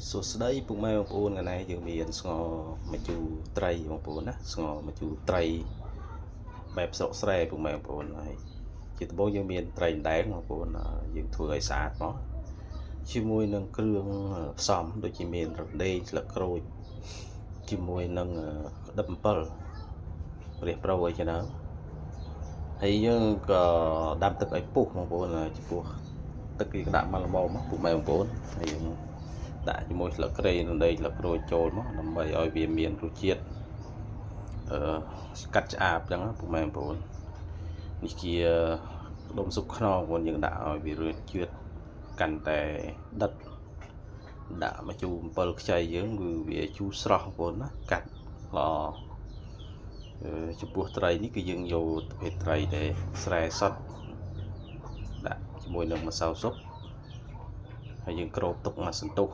សួស្តីពុកម៉ែបងប្អូនថ្ងៃនេះយើងមានស្ងោម្ជូរត្រីបងប្អូនណាស្ងោម្ជូរត្រីបែបស្រុកស្រែពុកម៉ែបងប្អូនហើយជាដំបូងយើងមានត្រីដែងបងប្អូនយើងធ្វើឲ្យស្អាតមកជាមួយនឹងគ្រឿងផ្សំដូចជាមានរំដេងស្លឹកក្រូចជាមួយនឹងក្តិបអំពិលរះប្រូវអីចឹងទៅហើយយើងក៏ដាំទឹកឲ្យពុះបងប្អូនចំពោះទឹកគេដាក់មកល្មមពុកម៉ែបងប្អូនហើយយើងដាក់ជាមួយស្លឹកគ្រៃរំដេងស្លឹកក្រូចចូលមកដើម្បីឲ្យវាមានរសជាតិកាត់ឆ្អាបចឹងពុកម៉ែបងប្អូននេះជាដុំស៊ុបខ្នុរបងប្អូនយើងដាក់ឲ្យវារសជាតិកាន់តែដិតដាក់មកជូរអំពិលខ្ចីយើងគឺវាជូរស្រស់បងប្អូនណាកាត់ល្អចំពោះត្រីនេះគឺយើងយកប្រភេទត្រីដែលស្រែសុទ្ធដាក់ជាមួយនឹងម្សៅស៊ុបហើយយើងគ្របទុកមួយសន្ទុះ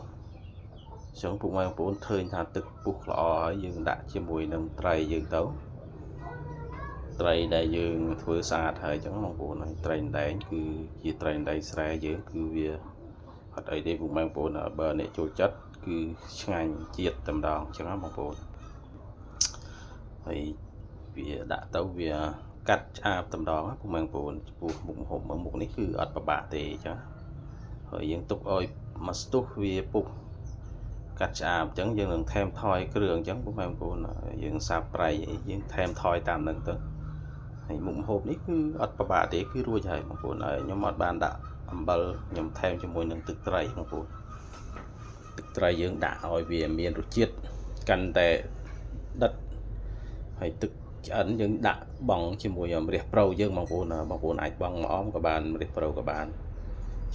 អញ្ចឹងពុកម៉ែបងប្អូនឃើញថាទឹកពុះល្អហើយយើងដាក់ជាមួយនឹងត្រីយើងទៅត្រីដែលយើងធ្វើស្អាតហើយអញ្ចឹងបងប្អូនហើយត្រីដែងគឺជាត្រីដែងស្រែយើងគឺវាអត់អីទេពុកម៉ែបងប្អូនបើអ្នកចូលចិត្តគឺឆ្ងាញ់ជាតិតែម្ដងអញ្ចឹងណាបងប្អូនហើយវាដាក់ទៅវាកាត់ឆ្អាបតែម្ដងពុកម៉ែបងប្អូនចំពោះមុខម្ហូបមុខនេះគឺអត់ពិបាកទេអញ្ចឹងហើយយើងទុកឲ្យមួយស្ទុះវាពុះកាត់ឆ្អាបអញ្ចឹងយើងនឹងថែមថយគ្រឿងអញ្ចឹងពុកម៉ែបងប្អូនយើងសាបប្រៃអីយើងថែមថយតាមនឹងទៅហើយមុខម្ហូបនេះគឺអត់ពិបាកទេគឺរួចហើយបងប្អូនហើយខ្ញុំអត់បានដាក់អំបិលខ្ញុំថែមជាមួយនឹងទឹកត្រីបងប្អូនទឹកត្រីយើងដាក់ឲ្យវាមានរសជាតិកាន់តែដិតហើយទឹកឆ្អិនយើងដាក់បង់ជាមួយម្រះប្រូវយើងបងប្អូនអាចបង់ម្អមក៏បានម្រះប្រូវក៏បាន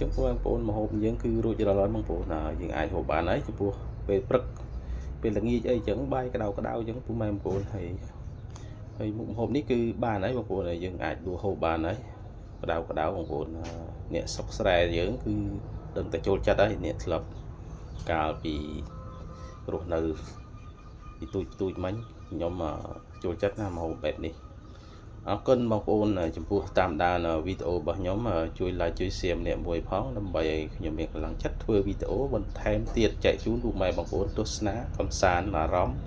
ចំពោះបងប្អូនម្ហូបយើងគឺរួចរាល់ហើយបងប្អូនយើងអាចហូបបានហើយចំពោះពេលព្រឹកពេលល្ងាចអីចឹងបាយក្តៅចឹងពុកម៉ែបងប្អូនហើយមុខម្ហូបនេះគឺបានហើយបងប្អូនយើងអាចដួសហូបបានហើយក្តៅបងប្អូនអ្នកស្រុកស្រែយើងគឺដឹងតែចូលចិត្តហើយអ្នកធ្លាប់កាលពីរស់នៅពីទូចមិញខ្ញុំចូលចិត្តណាម្ហូបបែបនេះអរគុណបងប្អូនចំពោះតាមដានវីដេអូរបស់ខ្ញុំជួយ like ជួយ share ម្នាក់មួយផងដើម្បីឲ្យខ្ញុំមានកម្លាំងចិត្តធ្វើវីដេអូបន្ថែមទៀតចែកជូនពុកម៉ែបងប្អូនទស្សនាកម្សាន្តអារម្មណ៍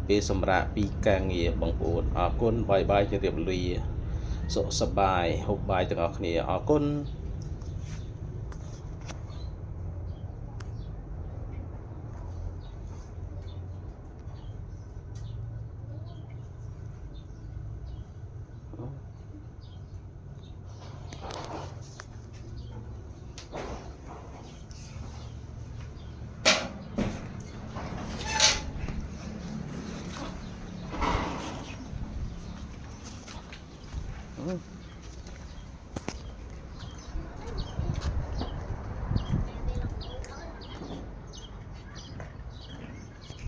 ពេលសម្រាកពីការងារបងប្អូនអរគុណបាយជម្រាបលាសុខសប្បាយហូបបាយទាំងអស់គ្នាអរគុណ